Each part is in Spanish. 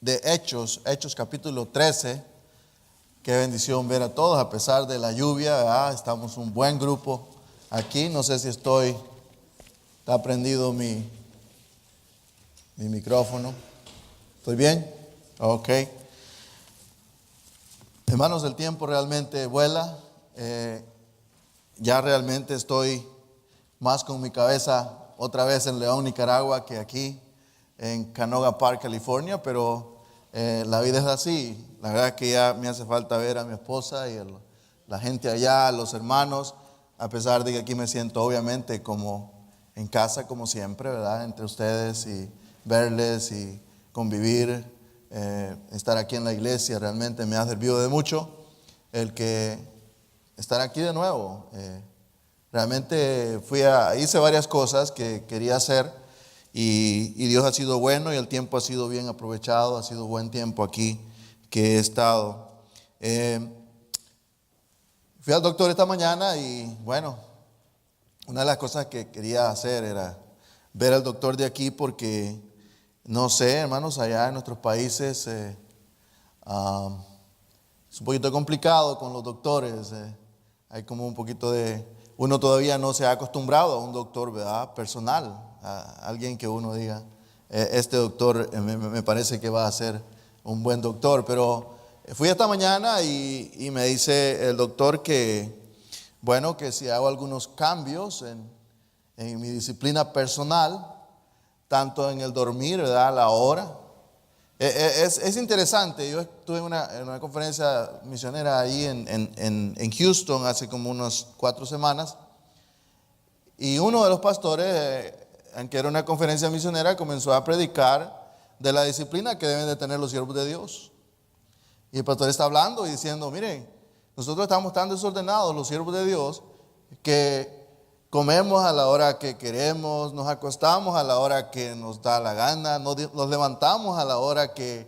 de Hechos, Hechos capítulo 13. Qué bendición ver a todos a pesar de la lluvia, ¿verdad? Estamos un buen grupo aquí. No sé si está prendido mi micrófono. ¿Estoy bien? Ok. Hermanos, el tiempo realmente vuela. Ya realmente estoy más con mi cabeza otra vez en León, Nicaragua, que aquí en Canoga Park, California, pero la vida es así. La verdad es que ya me hace falta ver a mi esposa y la gente allá, los hermanos, a pesar de que aquí me siento obviamente como en casa, como siempre, ¿verdad? Entre ustedes y verles y convivir, estar aquí en la iglesia realmente me ha servido de mucho el que estar aquí de nuevo. Realmente hice varias cosas que quería hacer y Dios ha sido bueno y el tiempo ha sido bien aprovechado, ha sido buen tiempo aquí que he estado. Fui al doctor esta mañana y bueno, una de las cosas que quería hacer era ver al doctor de aquí porque no sé, hermanos, allá en nuestros países es un poquito complicado con los doctores. Hay como un poquito uno todavía no se ha acostumbrado a un doctor, ¿verdad? Personal, a alguien que uno diga, este doctor me parece que va a ser un buen doctor. Pero fui esta mañana y me dice el doctor que, bueno, que si hago algunos cambios en mi disciplina personal, tanto en el dormir, ¿verdad? La hora. Es interesante. Yo estuve en una conferencia misionera ahí en Houston hace como unas 4 semanas. Y uno de los pastores, aunque era una conferencia misionera, comenzó a predicar de la disciplina que deben de tener los siervos de Dios. Y el pastor está hablando y diciendo, miren, nosotros estamos tan desordenados, los siervos de Dios, que comemos a la hora que queremos, nos acostamos a la hora que nos da la gana, nos levantamos a la hora que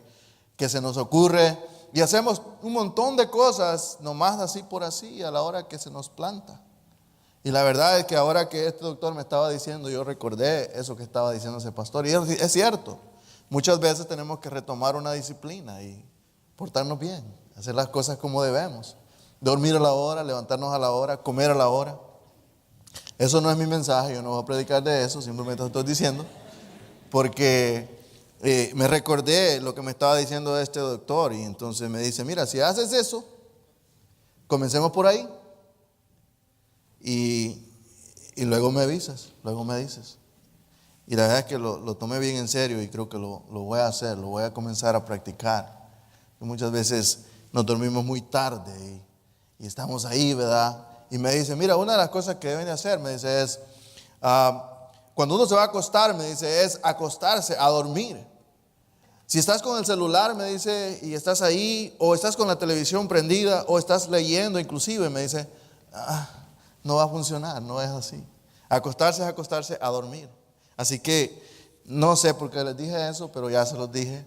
se nos ocurre y hacemos un montón de cosas nomás así por así a la hora que se nos planta. Y la verdad es que ahora que este doctor me estaba diciendo, yo recordé eso que estaba diciendo ese pastor y es cierto. Muchas veces tenemos que retomar una disciplina y portarnos bien, hacer las cosas como debemos, dormir a la hora, levantarnos a la hora, comer a la hora. Eso no es mi mensaje, yo no voy a predicar de eso, simplemente lo estoy diciendo porque me recordé lo que me estaba diciendo este doctor y entonces me dice, mira, si haces eso, comencemos por ahí y luego me avisas, luego me dices. Y la verdad es que lo tomé bien en serio y creo que lo voy a hacer, lo voy a comenzar a practicar. Y muchas veces nos dormimos muy tarde y estamos ahí, ¿verdad? Y me dice, mira, una de las cosas que deben de hacer, me dice, es, cuando uno se va a acostar, me dice, es acostarse a dormir. Si estás con el celular, me dice, y estás ahí, o estás con la televisión prendida, o estás leyendo inclusive, me dice, no va a funcionar, no es así. Acostarse es acostarse a dormir. Así que, no sé por qué les dije eso, pero ya se los dije.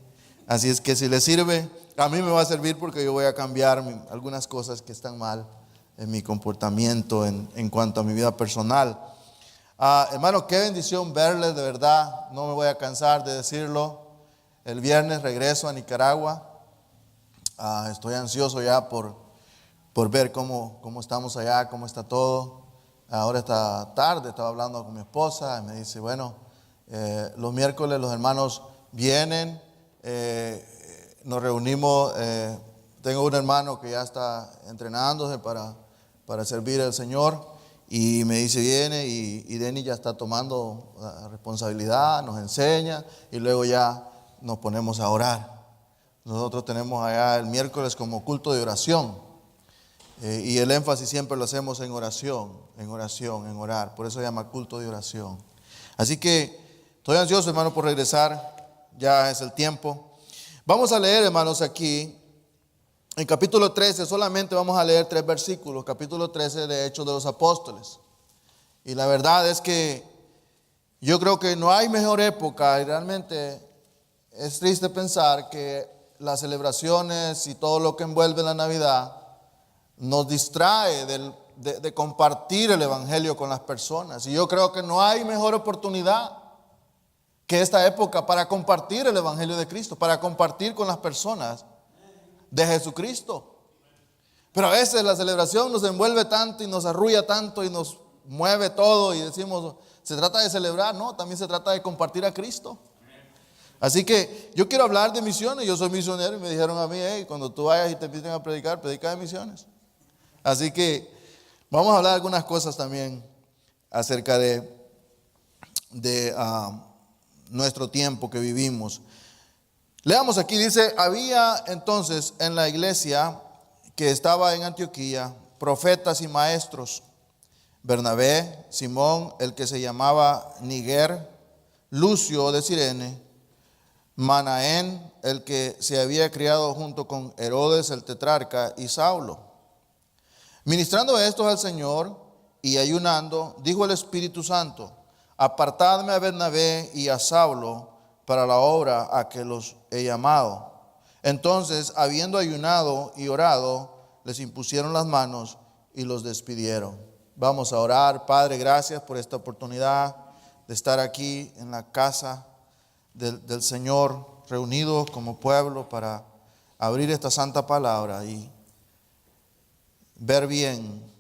Así es que si les sirve, a mí me va a servir porque yo voy a cambiar algunas cosas que están mal en mi comportamiento en cuanto a mi vida personal. Hermano, qué bendición verles, de verdad, no me voy a cansar de decirlo. El viernes regreso a Nicaragua. Estoy ansioso ya por ver cómo estamos allá, cómo está todo. Ahora esta tarde estaba hablando con mi esposa y me dice, bueno, los miércoles los hermanos vienen, nos reunimos. Tengo un hermano que ya está entrenándose para servir al Señor y me dice, viene y Denny ya está tomando la responsabilidad, nos enseña y luego ya nos ponemos a orar. Nosotros tenemos allá el miércoles como culto de oración y el énfasis siempre lo hacemos en oración, en orar. Por eso se llama culto de oración. Así que estoy ansioso, hermano, por regresar. Ya es el tiempo. Vamos a leer, hermanos, aquí en capítulo 13, solamente vamos a leer 3 versículos, capítulo 13 de Hechos de los Apóstoles. Y la verdad es que yo creo que no hay mejor época y realmente es triste pensar que las celebraciones y todo lo que envuelve la Navidad nos distrae de compartir el Evangelio con las personas. Y yo creo que no hay mejor oportunidad que esta época para compartir el Evangelio de Cristo, para compartir con las personas de Jesucristo. Pero a veces la celebración nos envuelve tanto y nos arrulla tanto y nos mueve todo y decimos, ¿se trata de celebrar? No, también se trata de compartir a Cristo. Así que yo quiero hablar de misiones. Yo soy misionero y me dijeron a mí, hey, cuando tú vayas y te inviten a predicar, predica de misiones. Así que vamos a hablar de algunas cosas también acerca de nuestro tiempo que vivimos. Leamos aquí, dice, había entonces en la iglesia que estaba en Antioquía profetas y maestros: Bernabé, Simón, el que se llamaba Niger, Lucio de Cirene, Manaén, el que se había criado junto con Herodes el tetrarca, y Saulo. Ministrando estos al Señor y ayunando, dijo el Espíritu Santo: apartadme a Bernabé y a Saulo para la obra a que los he llamado. Entonces, habiendo ayunado y orado, les impusieron las manos y los despidieron. Vamos a orar. Padre, gracias por esta oportunidad de estar aquí en la casa del Señor, reunidos como pueblo para abrir esta santa palabra y ver bien,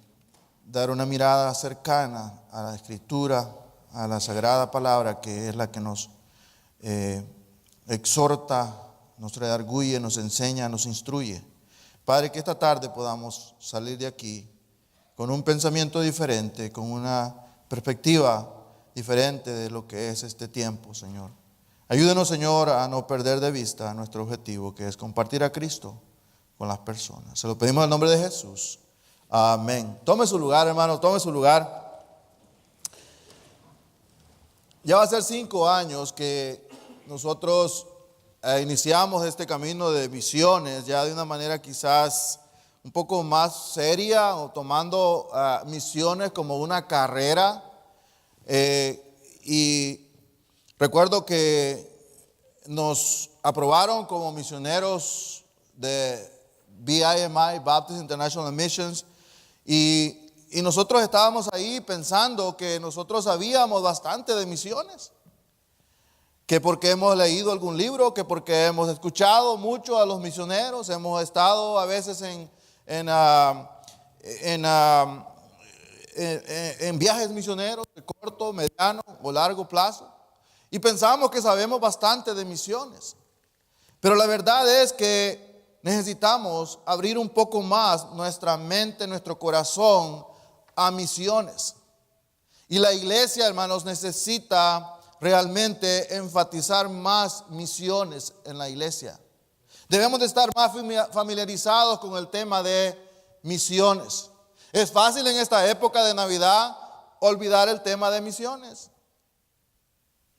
dar una mirada cercana a la Escritura, a la sagrada palabra, que es la que nos exhorta, nos redarguye, nos enseña, nos instruye. Padre, que esta tarde podamos salir de aquí con un pensamiento diferente, con una perspectiva diferente de lo que es este tiempo, Señor. Ayúdenos, Señor, a no perder de vista nuestro objetivo, que es compartir a Cristo con las personas. Se lo pedimos en el nombre de Jesús. Amén. Tome su lugar, hermano, tome su lugar. Ya va a ser 5 años que nosotros iniciamos este camino de misiones, ya de una manera quizás un poco más seria, o tomando misiones como una carrera. Y recuerdo que nos aprobaron como misioneros de BIMI, Baptist International Missions, y nosotros estábamos ahí pensando que nosotros sabíamos bastante de misiones, que porque hemos leído algún libro, que porque hemos escuchado mucho a los misioneros, hemos estado a veces en viajes misioneros de corto, mediano o largo plazo, y pensamos que sabemos bastante de misiones. Pero la verdad es que necesitamos abrir un poco más nuestra mente, nuestro corazón a misiones. Y la iglesia, hermanos, necesita realmente enfatizar más misiones en la iglesia. Debemos de estar más familiarizados con el tema de misiones. Es fácil en esta época de Navidad olvidar el tema de misiones.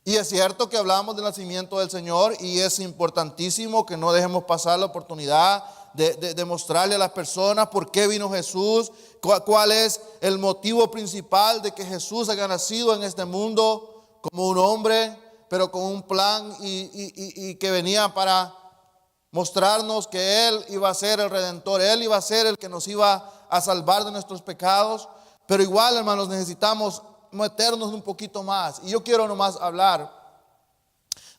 Y es cierto que hablamos del nacimiento del Señor y es importantísimo que no dejemos pasar la oportunidad de mostrarle a las personas por qué vino Jesús, cuál es el motivo principal de que Jesús haya nacido en este mundo como un hombre, pero con un plan y que venía para mostrarnos que Él iba a ser el Redentor, Él iba a ser el que nos iba a salvar de nuestros pecados. Pero igual, hermanos, necesitamos meternos un poquito más. Y yo quiero nomás hablar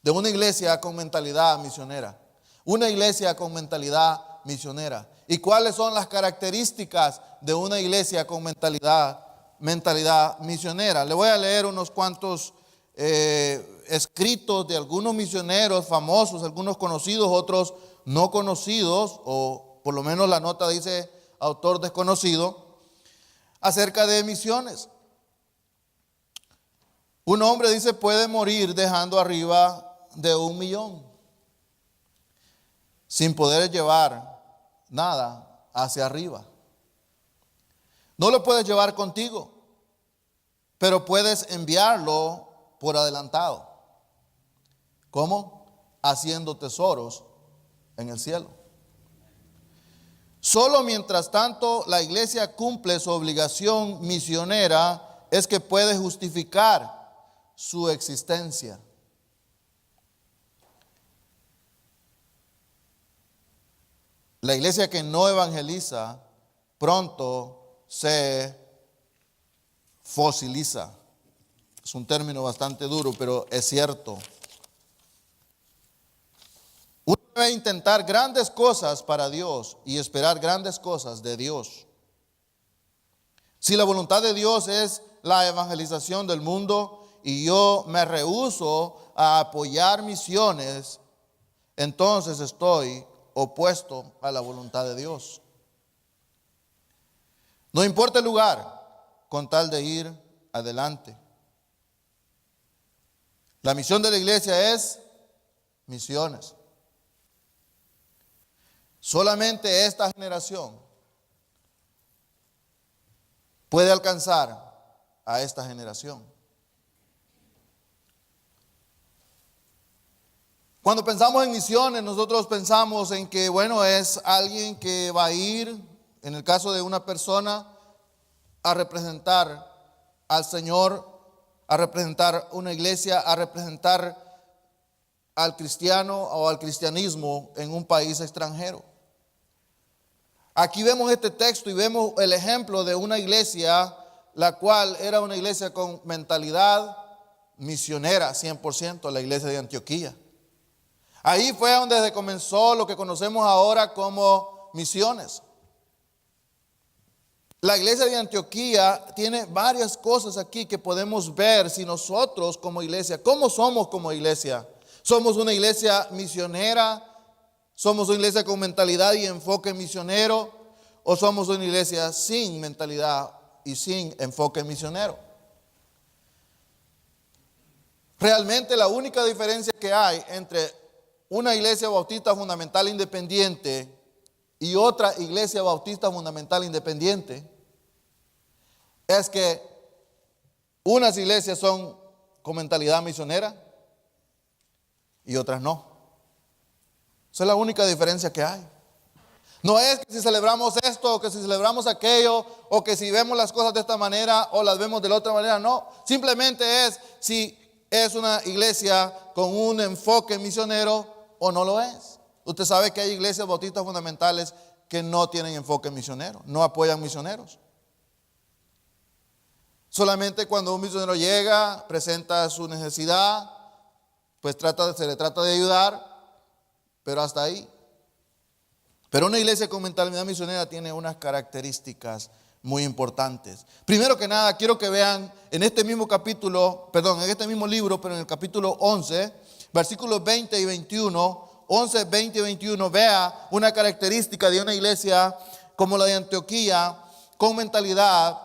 de una iglesia con mentalidad misionera. Una iglesia con mentalidad misionera. ¿Y cuáles son las características de una iglesia con mentalidad misionera? Le voy a leer unos cuantos escritos de algunos misioneros famosos, algunos conocidos, otros no conocidos, o por lo menos la nota dice autor desconocido, acerca de misiones. Un hombre dice puede morir dejando arriba de 1 millón, sin poder llevar nada hacia arriba. No lo puedes llevar contigo, pero puedes enviarlo por adelantado. ¿Cómo? Haciendo tesoros en el cielo. Solo mientras tanto la iglesia cumple su obligación misionera es que puede justificar su existencia. La iglesia que no evangeliza pronto se fosiliza. Es un término bastante duro, pero es cierto. debe intentar grandes cosas para Dios y esperar grandes cosas de Dios. Si la voluntad de Dios es la evangelización del mundo y yo me rehúso a apoyar misiones, entonces estoy opuesto a la voluntad de Dios. No importa el lugar, con tal de ir adelante. La misión de la iglesia es misiones. Solamente esta generación puede alcanzar a esta generación. Cuando pensamos en misiones, nosotros pensamos en que, bueno, es alguien que va a ir, en el caso de una persona, a representar al Señor, a representar una iglesia, a representar al cristiano o al cristianismo en un país extranjero. Aquí vemos este texto y vemos el ejemplo de una iglesia, la cual era una iglesia con mentalidad misionera, 100%, la iglesia de Antioquía. Ahí fue donde se comenzó lo que conocemos ahora como misiones. La iglesia de Antioquía tiene varias cosas aquí que podemos ver si nosotros como iglesia, ¿cómo somos como iglesia? ¿Somos una iglesia misionera? ¿Somos una iglesia con mentalidad y enfoque misionero? ¿O somos una iglesia sin mentalidad y sin enfoque misionero? Realmente la única diferencia que hay entre una iglesia bautista fundamental independiente y otra iglesia bautista fundamental independiente es que unas iglesias son con mentalidad misionera y otras no. Esa es la única diferencia que hay. No es que si celebramos esto o que si celebramos aquello o que si vemos las cosas de esta manera o las vemos de la otra manera, no. Simplemente es si es una iglesia con un enfoque misionero o no lo es. Usted sabe que hay iglesias bautistas fundamentales que no tienen enfoque misionero, no apoyan misioneros. Solamente cuando un misionero llega, presenta su necesidad, pues se le trata de ayudar, pero hasta ahí. Pero una iglesia con mentalidad misionera tiene unas características muy importantes. Primero que nada, quiero que vean en este mismo capítulo, en este mismo libro, pero en el capítulo 11, versículos 20 y 21, 11, 20 y 21, vea una característica de una iglesia como la de Antioquía, con mentalidad,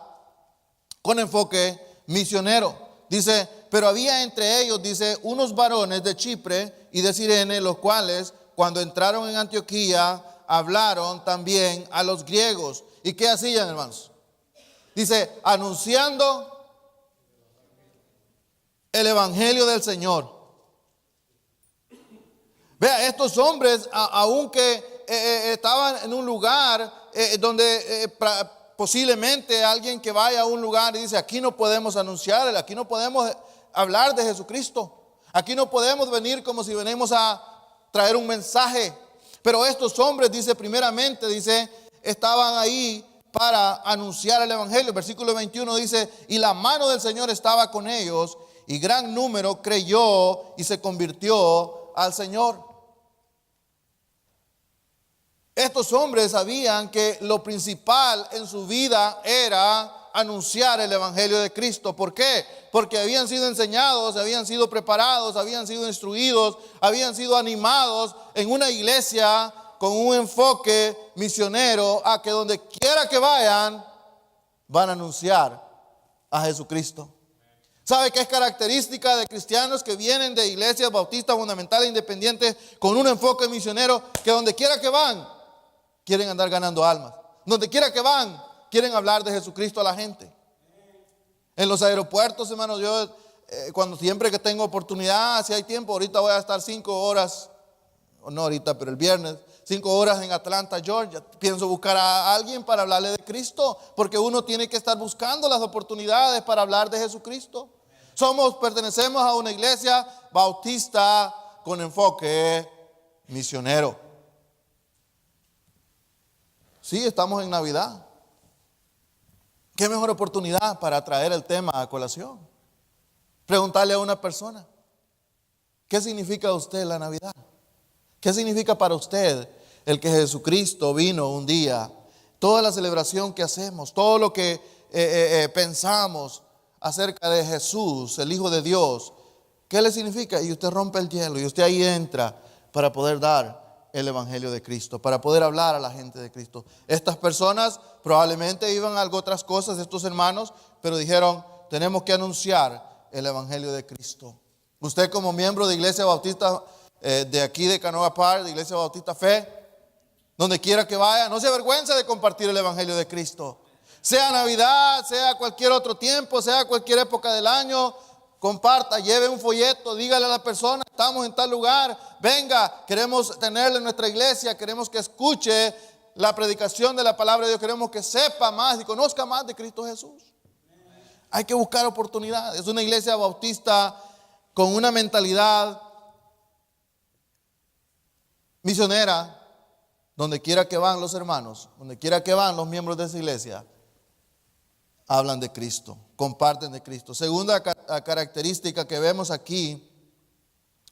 con enfoque misionero. Dice, pero había entre ellos, dice, unos varones de Chipre y de Cirene, los cuales cuando entraron en Antioquía hablaron también a los griegos. ¿Y qué hacían, hermanos? Dice, anunciando el evangelio del Señor. Vea, estos hombres, aunque estaban en un lugar donde posiblemente alguien que vaya a un lugar y dice, aquí no podemos anunciar, aquí no podemos hablar de Jesucristo, aquí no podemos venir como si venimos a traer un mensaje. Pero estos hombres, dice primeramente, dice, estaban ahí para anunciar el evangelio. Versículo 21 dice, y la mano del Señor estaba con ellos, y gran número creyó y se convirtió al Señor. Estos hombres sabían que lo principal en su vida era anunciar el evangelio de Cristo. ¿Por qué? Porque habían sido enseñados, habían sido preparados, habían sido instruidos, habían sido animados en una iglesia con un enfoque misionero a que donde quiera que vayan, van a anunciar a Jesucristo. ¿Sabe qué es característica de cristianos que vienen de iglesias bautistas fundamentales independientes con un enfoque misionero? Que donde quiera que van, quieren andar ganando almas. Donde quiera que van, quieren hablar de Jesucristo a la gente. En los aeropuertos, hermanos, yo cuando siempre que tengo oportunidad, si hay tiempo, ahorita voy a estar 5 horas, o no ahorita, pero el viernes, 5 horas en Atlanta, Georgia. Pienso buscar a alguien para hablarle de Cristo, porque uno tiene que estar buscando las oportunidades para hablar de Jesucristo. Pertenecemos a una iglesia bautista con enfoque misionero. Sí, estamos en Navidad. ¿Qué mejor oportunidad para traer el tema a colación? Preguntarle a una persona, ¿qué significa a usted la Navidad? ¿Qué significa para usted el que Jesucristo vino un día? Toda la celebración que hacemos, todo lo que pensamos acerca de Jesús, el Hijo de Dios, ¿qué le significa? Y usted rompe el hielo y usted ahí entra para poder dar el Evangelio de Cristo, para poder hablar a la gente de Cristo. Estas personas probablemente iban a algo otras cosas, estos hermanos, pero dijeron, tenemos que anunciar el Evangelio de Cristo. Usted como miembro de Iglesia Bautista de aquí de Canoga Park, de Iglesia Bautista Fe, donde quiera que vaya, no se avergüenza de compartir el Evangelio de Cristo. Sea Navidad, sea cualquier otro tiempo, sea cualquier época del año, comparta, lleve un folleto, dígale a la persona, estamos en tal lugar, venga, queremos tenerle en nuestra iglesia, queremos que escuche la predicación de la palabra de Dios, queremos que sepa más y conozca más de Cristo Jesús. Hay que buscar oportunidades. Es una iglesia bautista con una mentalidad misionera. Donde quiera que van los hermanos, donde quiera que van los miembros de esa iglesia, hablan de Cristo, comparten de Cristo. Segunda característica que vemos aquí,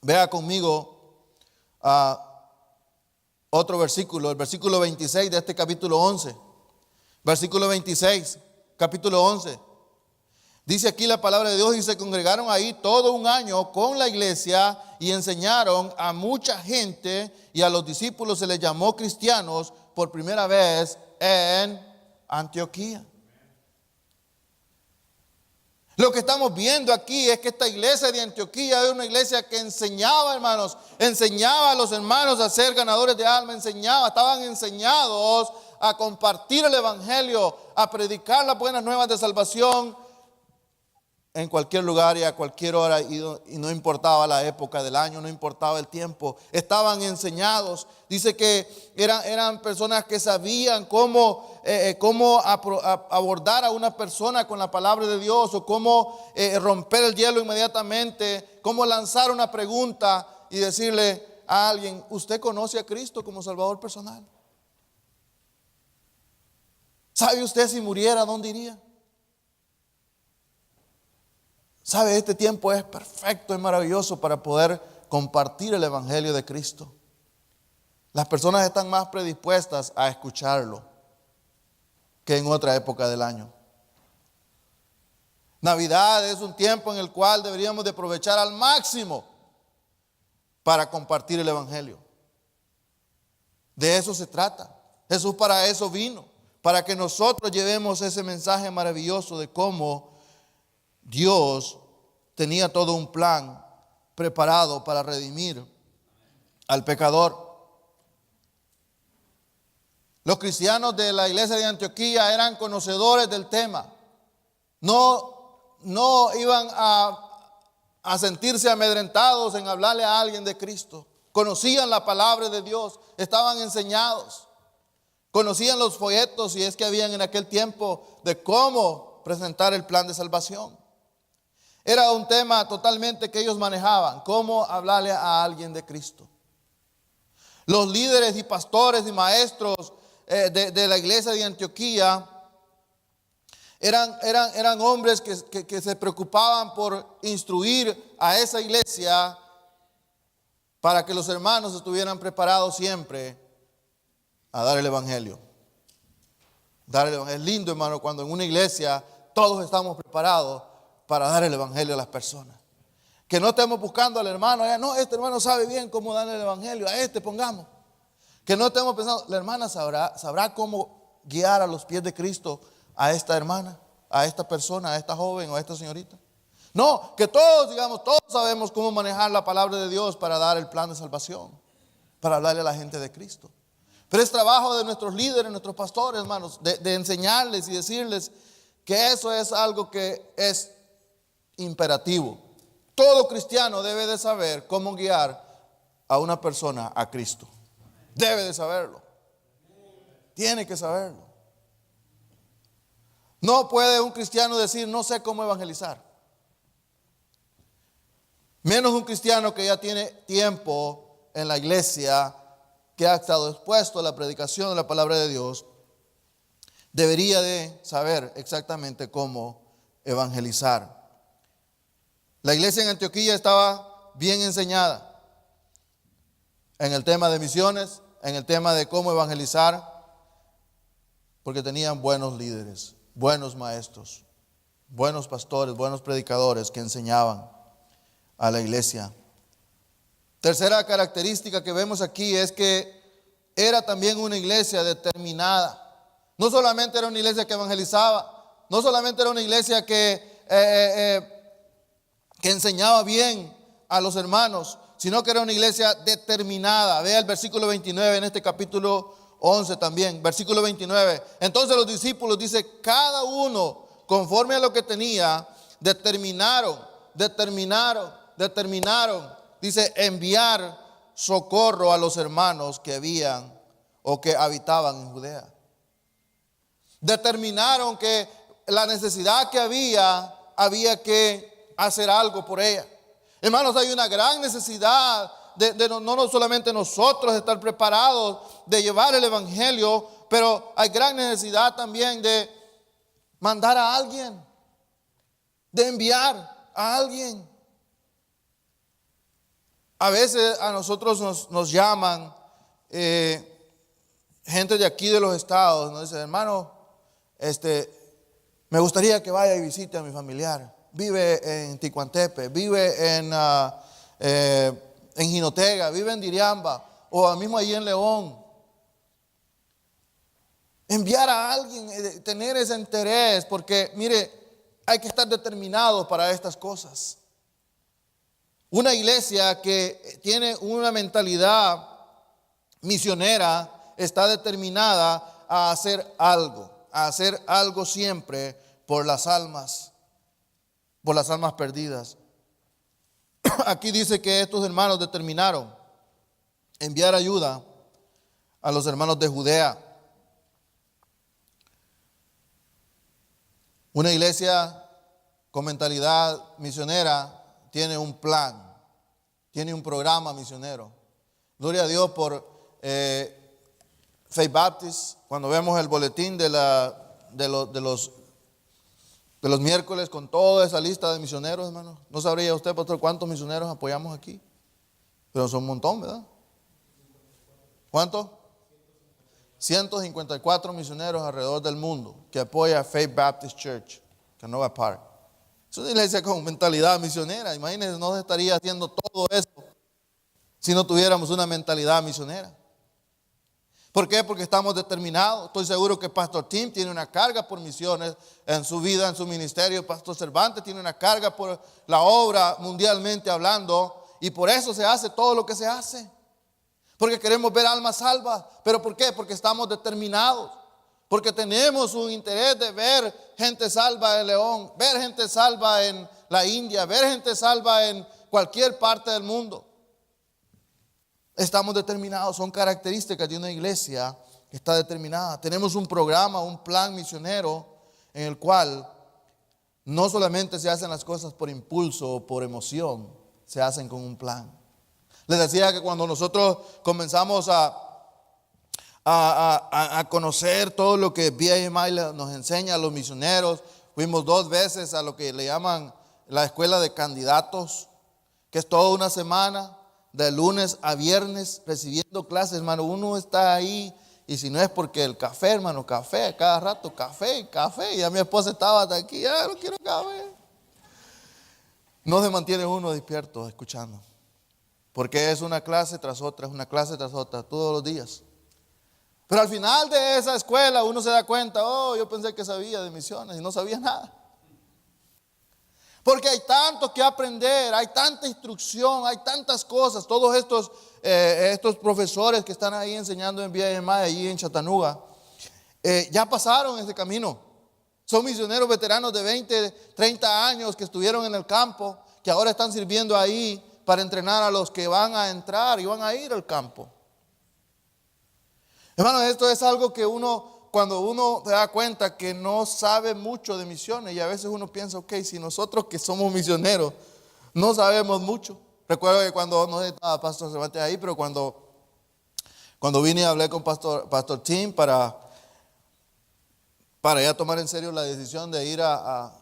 vea conmigo otro versículo, el versículo 26 de este capítulo 11. Versículo 26, capítulo 11. Dice aquí la palabra de Dios y se congregaron ahí todo un año con la iglesia y enseñaron a mucha gente y a los discípulos se les llamó cristianos por primera vez en Antioquía. Lo que estamos viendo aquí es que esta iglesia de Antioquía era una iglesia que enseñaba, hermanos, enseñaba a los hermanos a ser ganadores de alma, estaban enseñados a compartir el evangelio, a predicar las buenas nuevas de salvación en cualquier lugar y a cualquier hora, y no importaba la época del año, no importaba el tiempo, estaban enseñados. Dice que eran personas que sabían cómo abordar a una persona con la palabra de Dios, o cómo romper el hielo inmediatamente, cómo lanzar una pregunta y decirle a alguien, ¿usted conoce a Cristo como Salvador personal? ¿Sabe usted si muriera, dónde iría? ¿Sabe? Este tiempo es perfecto, es maravilloso para poder compartir el Evangelio de Cristo. Las personas están más predispuestas a escucharlo que en otra época del año. Navidad es un tiempo en el cual deberíamos de aprovechar al máximo para compartir el Evangelio. De eso se trata. Jesús para eso vino, para que nosotros llevemos ese mensaje maravilloso de cómo Dios tenía todo un plan preparado para redimir al pecador. Los cristianos de la iglesia de Antioquía eran conocedores del tema. No iban a sentirse amedrentados en hablarle a alguien de Cristo. Conocían la palabra de Dios, estaban enseñados. Conocían los folletos, si es que habían en aquel tiempo, de cómo presentar el plan de salvación. Era un tema totalmente que ellos manejaban, cómo hablarle a alguien de Cristo. Los líderes y pastores y maestros de la iglesia de Antioquía eran hombres que se preocupaban por instruir a esa iglesia para que los hermanos estuvieran preparados siempre a dar el evangelio. Es lindo, hermano, cuando en una iglesia todos estamos preparados para dar el evangelio a las personas. Que no estemos buscando al hermano, no, este hermano sabe bien cómo darle el evangelio, a este pongamos. Que no estemos pensando, la hermana sabrá cómo guiar a los pies de Cristo a esta hermana, a esta persona, a esta joven o a esta señorita. No, que todos sabemos cómo manejar la palabra de Dios para dar el plan de salvación, para hablarle a la gente de Cristo. Pero es trabajo de nuestros líderes, nuestros pastores, hermanos, de enseñarles y decirles que eso es algo que es imperativo. Todo cristiano debe de saber cómo guiar a una persona a Cristo. Debe de saberlo. Tiene que saberlo. No puede un cristiano decir, no sé cómo evangelizar. Menos un cristiano que ya tiene tiempo en la iglesia, que ha estado expuesto a la predicación de la palabra de Dios, debería de saber exactamente cómo evangelizar. La iglesia en Antioquía estaba bien enseñada. en el tema de misiones, en el tema de cómo evangelizar, porque tenían buenos líderes, buenos maestros, buenos pastores, buenos predicadores que enseñaban a la iglesia. Tercera característica que vemos aquí es que era también una iglesia determinada. No solamente era una iglesia que evangelizaba, no solamente era una iglesia que enseñaba bien a los hermanos, sino que era una iglesia determinada. Vea el versículo 29 en este capítulo 11 también, versículo 29. Entonces los discípulos, dice, cada uno conforme a lo que tenía, determinaron, dice, enviar socorro a los hermanos que habían o que habitaban en Judea. Determinaron que la necesidad que había que hacer algo por ella. Hermanos, hay una gran necesidad de no solamente nosotros estar preparados de llevar el evangelio, pero hay gran necesidad también de mandar a alguien, de enviar a alguien. A veces a nosotros nos llaman gente de aquí de los estados, nos dicen, hermano, me gustaría que vaya y visite a mi familiar. Vive en Ticuantepe, vive en Jinotega, vive en Diriamba, o mismo allí en León. Enviar a alguien, tener ese interés, porque mire, hay que estar determinados para estas cosas. Una iglesia que tiene una mentalidad misionera está determinada a hacer algo siempre por las almas perdidas. Aquí dice que estos hermanos determinaron enviar ayuda a los hermanos de Judea. Una iglesia con mentalidad misionera tiene un plan, tiene un programa misionero. Gloria a Dios por Faith Baptist. Cuando vemos el boletín de los miércoles con toda esa lista de misioneros, hermano, no sabría usted, pastor, cuántos misioneros apoyamos aquí, pero son un montón, ¿verdad? ¿Cuántos? 154 misioneros alrededor del mundo que apoya Faith Baptist Church, Canoga Park. Es una iglesia con mentalidad misionera. Imagínense, no estaría haciendo todo eso si no tuviéramos una mentalidad misionera. ¿Por qué? Porque estamos determinados. Estoy seguro que Pastor Tim tiene una carga por misiones en su vida, en su ministerio. Pastor Cervantes tiene una carga por la obra mundialmente hablando. Y por eso se hace todo lo que se hace. Porque queremos ver almas salvas. ¿Pero por qué? Porque estamos determinados. Porque tenemos un interés de ver gente salva en León, ver gente salva en la India, ver gente salva en cualquier parte del mundo. Estamos determinados, son características de una iglesia que está determinada. Tenemos un programa, un plan misionero en el cual no solamente se hacen las cosas por impulso o por emoción, se hacen con un plan. Les decía que cuando nosotros comenzamos a conocer todo lo que BIMI nos enseña a los misioneros, fuimos 2 veces a lo que le llaman la escuela de candidatos, que es toda una semana, de lunes a viernes, recibiendo clases, hermano. Uno está ahí, y si no es porque el café, hermano, café, cada rato café, y a mi esposa estaba hasta aquí, no quiero café. No se mantiene uno despierto escuchando, porque es una clase tras otra, es una clase tras otra, todos los días. Pero al final de esa escuela uno se da cuenta, yo pensé que sabía de misiones y no sabía nada. Porque hay tanto que aprender, hay tanta instrucción, hay tantas cosas. Todos estos profesores que están ahí enseñando en BIMI, allí en Chattanooga, ya pasaron ese camino. Son misioneros veteranos de 20, 30 años que estuvieron en el campo, que ahora están sirviendo ahí para entrenar a los que van a entrar y van a ir al campo. Hermano, esto es algo que cuando uno se da cuenta que no sabe mucho de misiones, y a veces uno piensa, ok, si nosotros que somos misioneros no sabemos mucho. Recuerdo que cuando no estaba Pastor Cervantes ahí, pero cuando vine y hablé con Pastor Tim para ya tomar en serio la decisión de ir a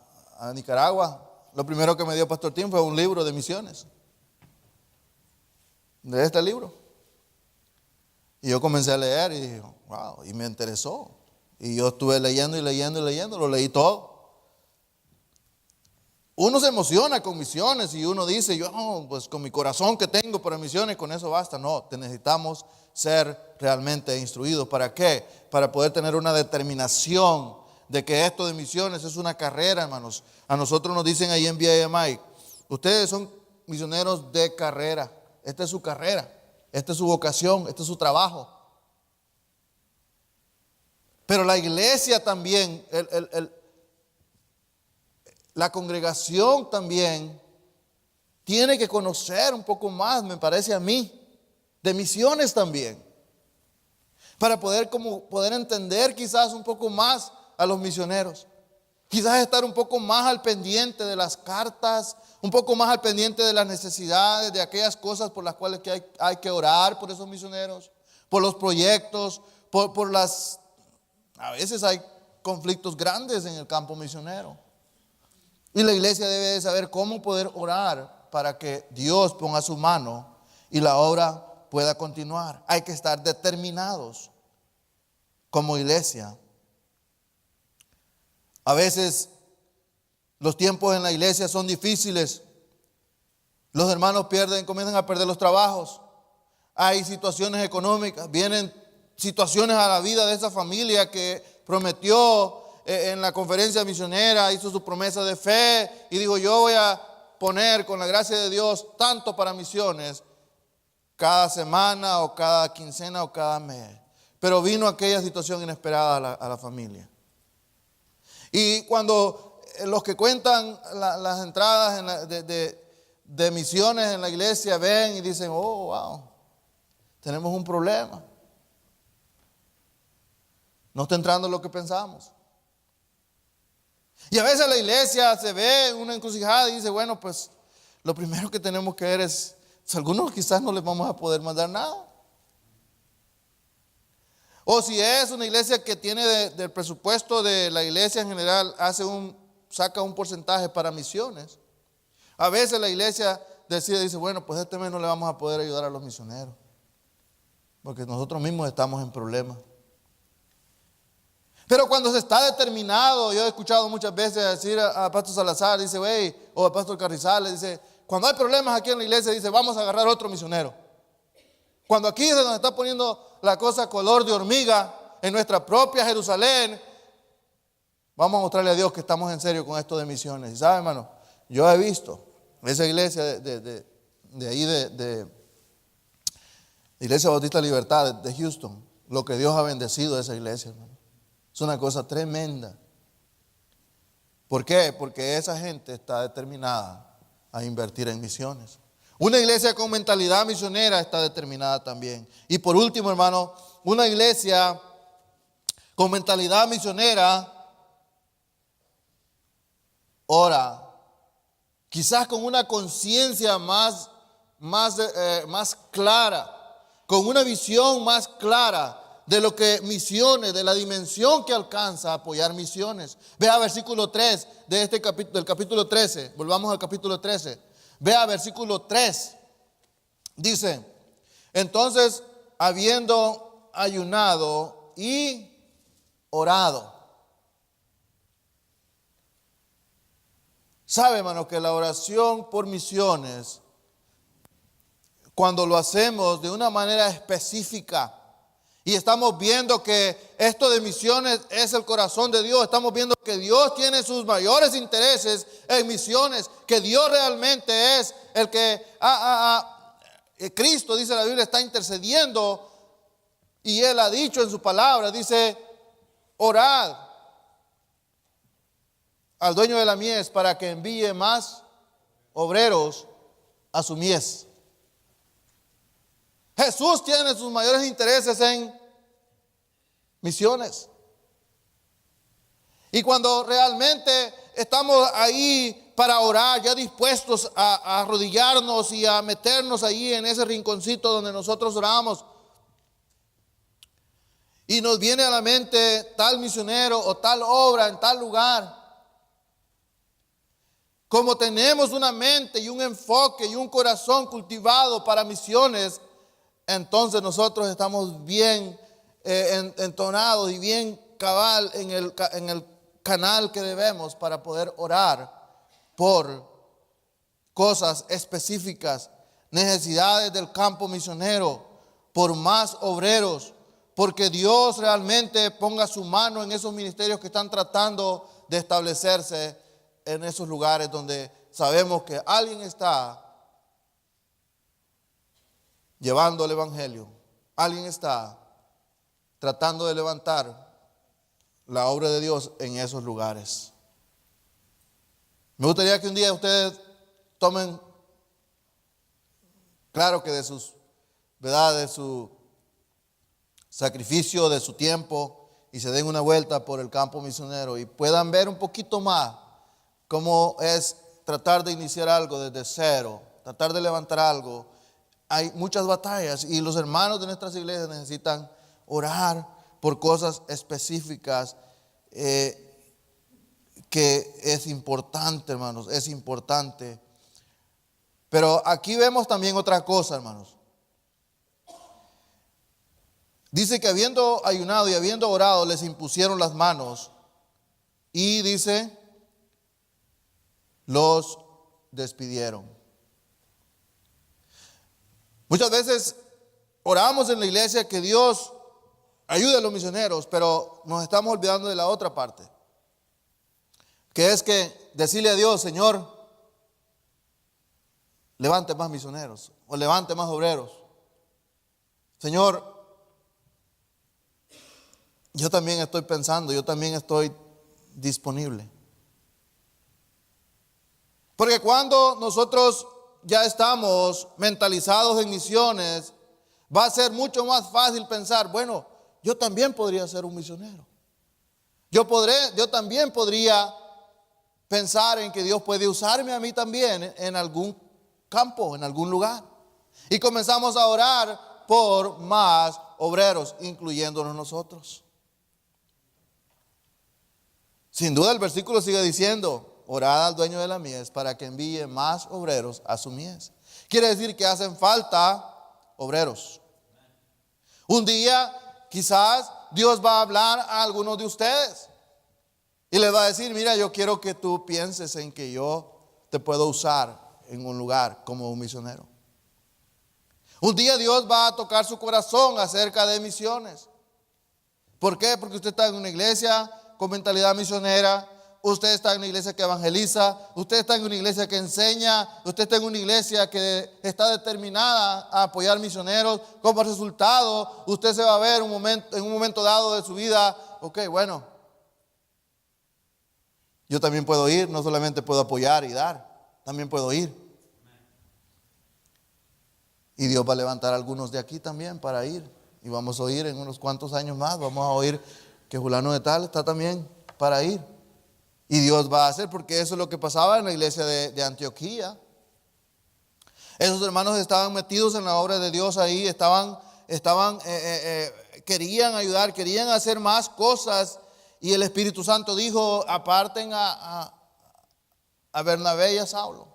Nicaragua, lo primero que me dio Pastor Tim fue un libro de misiones. De este libro. Y yo comencé a leer y dije, wow, y me interesó. Y yo estuve leyendo y leyendo y leyendo, lo leí todo. Uno se emociona con misiones y uno dice, yo pues con mi corazón que tengo para misiones, con eso basta. No, te necesitamos ser realmente instruidos. ¿Para qué? Para poder tener una determinación de que esto de misiones es una carrera, hermanos. A nosotros nos dicen ahí en VIMI, ustedes son misioneros de carrera. Esta es su carrera, esta es su vocación, este es su trabajo. Pero la iglesia también, la congregación también tiene que conocer un poco más, me parece a mí, de misiones también. Para poder entender quizás un poco más a los misioneros. Quizás estar un poco más al pendiente de las cartas, un poco más al pendiente de las necesidades, de aquellas cosas por las cuales hay que orar por esos misioneros, por los proyectos, por las... A veces hay conflictos grandes en el campo misionero. Y la iglesia debe de saber cómo poder orar para que Dios ponga su mano y la obra pueda continuar. Hay que estar determinados como iglesia. A veces los tiempos en la iglesia son difíciles. Los hermanos comienzan a perder los trabajos. Hay situaciones económicas, vienen situaciones a la vida de esa familia que prometió en la conferencia misionera, hizo su promesa de fe y dijo, yo voy a poner con la gracia de Dios tanto para misiones cada semana o cada quincena o cada mes. Pero vino aquella situación inesperada a la familia. Y cuando los que cuentan las entradas de misiones en la iglesia ven y dicen, oh, wow, tenemos un problema. No está entrando lo que pensamos. Y a veces la iglesia se ve en una encrucijada y dice, bueno, pues lo primero que tenemos que ver es, pues, algunos quizás no les vamos a poder mandar nada. O si es una iglesia que tiene del presupuesto de la iglesia en general, saca un porcentaje para misiones. A veces la iglesia dice, bueno, pues este mes no le vamos a poder ayudar a los misioneros, porque nosotros mismos estamos en problemas. Pero cuando se está determinado, yo he escuchado muchas veces decir a Pastor Salazar, dice, o a Pastor Carrizales, dice, cuando hay problemas aquí en la iglesia, dice, vamos a agarrar otro misionero. Cuando aquí se nos está poniendo la cosa color de hormiga en nuestra propia Jerusalén, vamos a mostrarle a Dios que estamos en serio con esto de misiones. Y sabe, hermano, yo he visto esa iglesia de ahí de Iglesia Bautista Libertad de Houston, lo que Dios ha bendecido a esa iglesia, hermano. Es una cosa tremenda. ¿Por qué? Porque esa gente está determinada a invertir en misiones. Una iglesia con mentalidad misionera está determinada también. Y por último, hermano, una iglesia con mentalidad misionera ora, quizás con una conciencia más clara, con una visión más clara de lo que misiones, de la dimensión que alcanza a apoyar misiones. Vea versículo 3 de del capítulo 13. Volvamos al capítulo 13. Vea versículo 3. Dice, entonces, habiendo ayunado y orado. Sabe, hermano, que la oración por misiones, cuando lo hacemos de una manera específica, y estamos viendo que esto de misiones es el corazón de Dios. Estamos viendo que Dios tiene sus mayores intereses en misiones. Que Dios realmente es el que Cristo, dice la Biblia, está intercediendo. Y Él ha dicho en su palabra, dice, orad al dueño de la mies para que envíe más obreros a su mies. Jesús tiene sus mayores intereses en misiones. Y cuando realmente estamos ahí para orar, ya dispuestos a arrodillarnos y a meternos ahí en ese rinconcito donde nosotros oramos, y nos viene a la mente tal misionero o tal obra en tal lugar, como tenemos una mente y un enfoque y un corazón cultivado para misiones, entonces nosotros estamos bien entonados y bien cabal en el canal que debemos para poder orar por cosas específicas, necesidades del campo misionero, por más obreros, porque Dios realmente ponga su mano en esos ministerios que están tratando de establecerse en esos lugares donde sabemos que alguien está llevando el evangelio, alguien está tratando de levantar la obra de Dios en esos lugares. Me gustaría que un día ustedes tomen, claro que de sus, ¿verdad?, de su sacrificio, de su tiempo, y se den una vuelta por el campo misionero y puedan ver un poquito más cómo es tratar de iniciar algo desde cero, tratar de levantar algo. Hay muchas batallas y los hermanos de nuestras iglesias necesitan orar por cosas específicas que es importante, hermanos, es importante. Pero aquí vemos también otra cosa, hermanos. Dice que habiendo ayunado y habiendo orado, les impusieron las manos y dice, los despidieron. Muchas veces oramos en la iglesia que Dios ayude a los misioneros, pero nos estamos olvidando de la otra parte, que es que decirle a Dios, Señor, levante más misioneros o levante más obreros. Señor, yo también estoy pensando, yo también estoy disponible. Porque cuando nosotros ya estamos mentalizados en misiones, va a ser mucho más fácil pensar, bueno, yo también podría ser un misionero. Yo también podría pensar en que Dios puede usarme a mí también en algún campo, en algún lugar. Y comenzamos a orar por más obreros, incluyéndonos nosotros. Sin duda el versículo sigue diciendo, orad al dueño de la mies para que envíe más obreros a su mies. Quiere decir que hacen falta obreros. Un día quizás Dios va a hablar a algunos de ustedes y les va a decir, mira, yo quiero que tú pienses en que yo te puedo usar en un lugar como un misionero. Un día Dios va a tocar su corazón acerca de misiones. ¿Por qué? Porque usted está en una iglesia con mentalidad misionera, usted está en una iglesia que evangeliza, usted está en una iglesia que enseña, usted está en una iglesia que está determinada a apoyar misioneros. Como resultado, usted se va a ver en un momento dado de su vida, ok, bueno, yo también puedo ir, no solamente puedo apoyar y dar, también puedo ir. Y Dios va a levantar a algunos de aquí también para ir. Y vamos a oír en unos cuantos años más, vamos a oír que fulano de tal está también para ir. Y Dios va a hacer, porque eso es lo que pasaba en la iglesia de Antioquía. Esos hermanos estaban metidos en la obra de Dios ahí, querían ayudar, querían hacer más cosas. Y el Espíritu Santo dijo, aparten a Bernabé y a Saulo.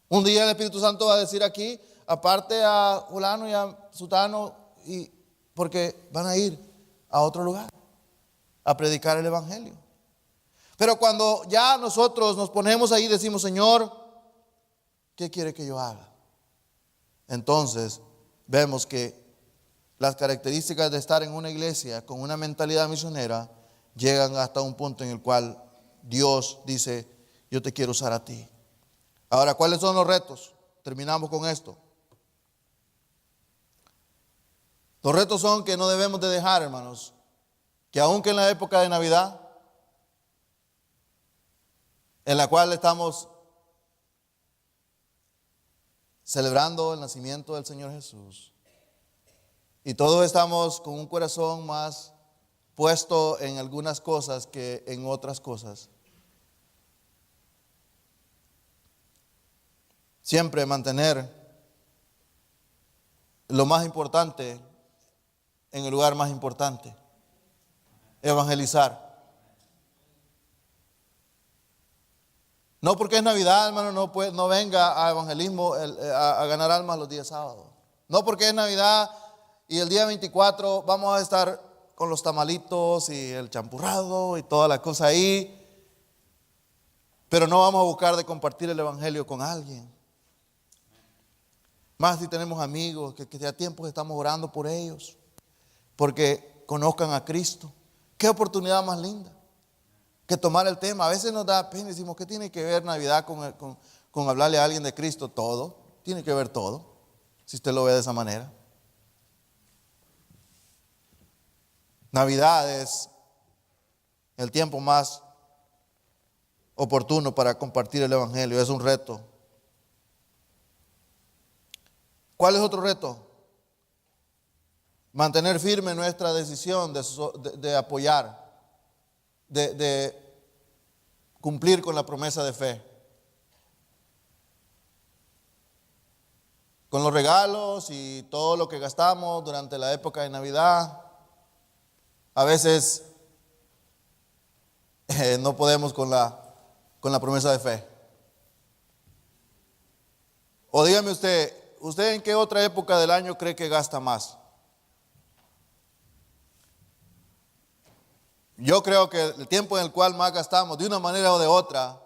Un día el Espíritu Santo va a decir aquí, aparte a fulano y a sutano, porque van a ir a otro lugar a predicar el evangelio. Pero cuando ya nosotros nos ponemos ahí y decimos, Señor, ¿qué quiere que yo haga? Entonces vemos que las características de estar en una iglesia con una mentalidad misionera llegan hasta un punto en el cual Dios dice, yo te quiero usar a ti. Ahora, ¿cuáles son los retos? Terminamos con esto. Los retos son que no debemos de dejar, hermanos, que aunque en la época de Navidad, en la cual estamos celebrando el nacimiento del Señor Jesús, y todos estamos con un corazón más puesto en algunas cosas que en otras cosas, siempre mantener lo más importante en el lugar más importante. Evangelizar. No porque es Navidad, hermano, no venga a evangelismo a ganar almas los días sábados. No porque es Navidad y el día 24 vamos a estar con los tamalitos y el champurrado y toda la cosa ahí, pero no vamos a buscar de compartir el evangelio con alguien. Más si tenemos amigos que ya tiempo estamos orando por ellos, porque conozcan a Cristo. Qué oportunidad más linda que tomar el tema. A veces nos da pena y decimos, ¿qué tiene que ver Navidad con hablarle a alguien de Cristo? Todo, tiene que ver todo, si usted lo ve de esa manera. Navidad es el tiempo más oportuno para compartir el evangelio, es un reto. ¿Cuál es otro reto? Mantener firme nuestra decisión de apoyar, de cumplir con la promesa de fe. Con los regalos y todo lo que gastamos durante la época de Navidad, a veces no podemos con la promesa de fe. O dígame usted en qué otra época del año cree que gasta más. Yo creo que el tiempo en el cual más gastamos, de una manera o de otra,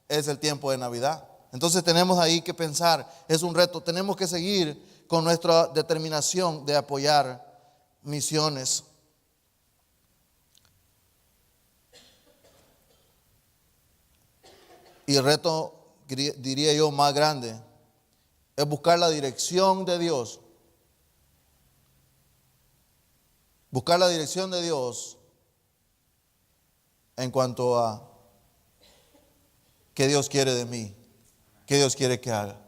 es el tiempo de Navidad. Entonces tenemos ahí que pensar, es un reto, tenemos que seguir con nuestra determinación de apoyar misiones. Y el reto, diría yo, más grande, es buscar la dirección de Dios. Buscar la dirección de Dios en cuanto a qué Dios quiere de mí, qué Dios quiere que haga.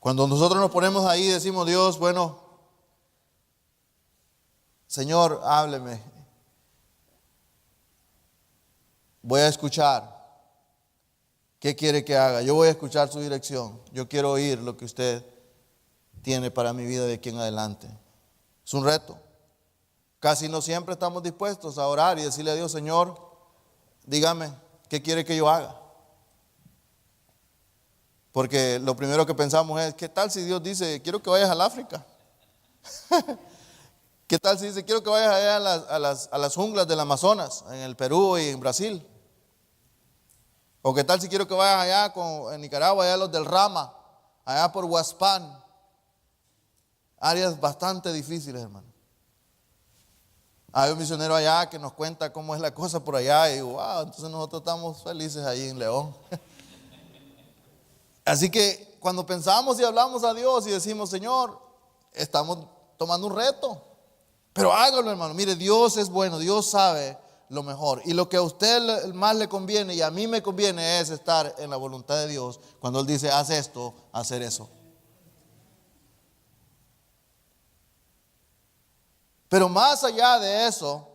Cuando nosotros nos ponemos ahí y decimos, Dios, bueno, Señor, hábleme. Voy a escuchar. ¿Qué quiere que haga? Yo voy a escuchar su dirección. Yo quiero oír lo que usted tiene para mi vida de aquí en adelante. Es un reto. Casi no siempre estamos dispuestos a orar y decirle a Dios, Señor, dígame, ¿qué quiere que yo haga? Porque lo primero que pensamos es, ¿qué tal si Dios dice, quiero que vayas al África? ¿Qué tal si dice, quiero que vayas allá a las junglas del Amazonas, en el Perú y en Brasil? ¿O qué tal si quiero que vayas allá en Nicaragua, allá los del Rama, allá por Huaspán? Áreas bastante difíciles, hermano. Hay un misionero allá que nos cuenta cómo es la cosa por allá y wow, entonces nosotros estamos felices allí en León. Así que cuando pensamos y hablamos a Dios y decimos, Señor, estamos tomando un reto. Pero hágalo, hermano. Mire, Dios es bueno, Dios sabe lo mejor. Y lo que a usted más le conviene y a mí me conviene es estar en la voluntad de Dios. Cuando Él dice, haz esto, hacer eso. Pero más allá de eso,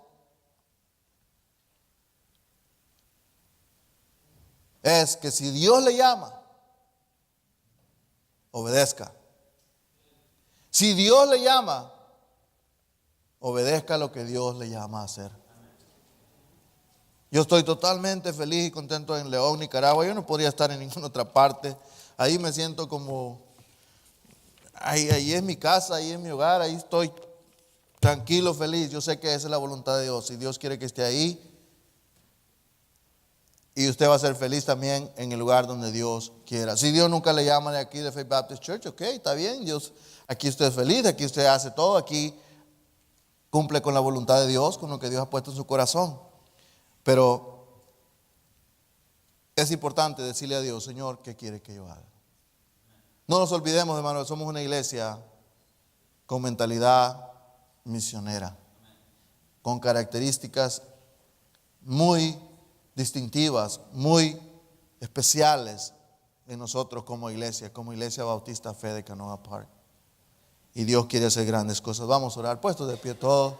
es que si Dios le llama, obedezca. Si Dios le llama, obedezca lo que Dios le llama a hacer. Yo estoy totalmente feliz y contento en León, Nicaragua. Yo no podría estar en ninguna otra parte. Ahí me siento como, ahí es mi casa, ahí es mi hogar, ahí estoy tranquilo, feliz. Yo sé que esa es la voluntad de Dios. Si Dios quiere que esté ahí, y usted va a ser feliz también en el lugar donde Dios quiera. Si Dios nunca le llama de aquí de Faith Baptist Church, ok, está bien. Dios, aquí usted es feliz, aquí usted hace todo, aquí cumple con la voluntad de Dios, con lo que Dios ha puesto en su corazón. Pero es importante decirle a Dios, Señor, ¿qué quiere que yo haga? No nos olvidemos, hermano, que somos una iglesia con mentalidad misionera, con características muy distintivas, muy especiales en nosotros como Iglesia Bautista Fe de Canoga Park. Y Dios quiere hacer grandes cosas. Vamos a orar, puestos de pie todos.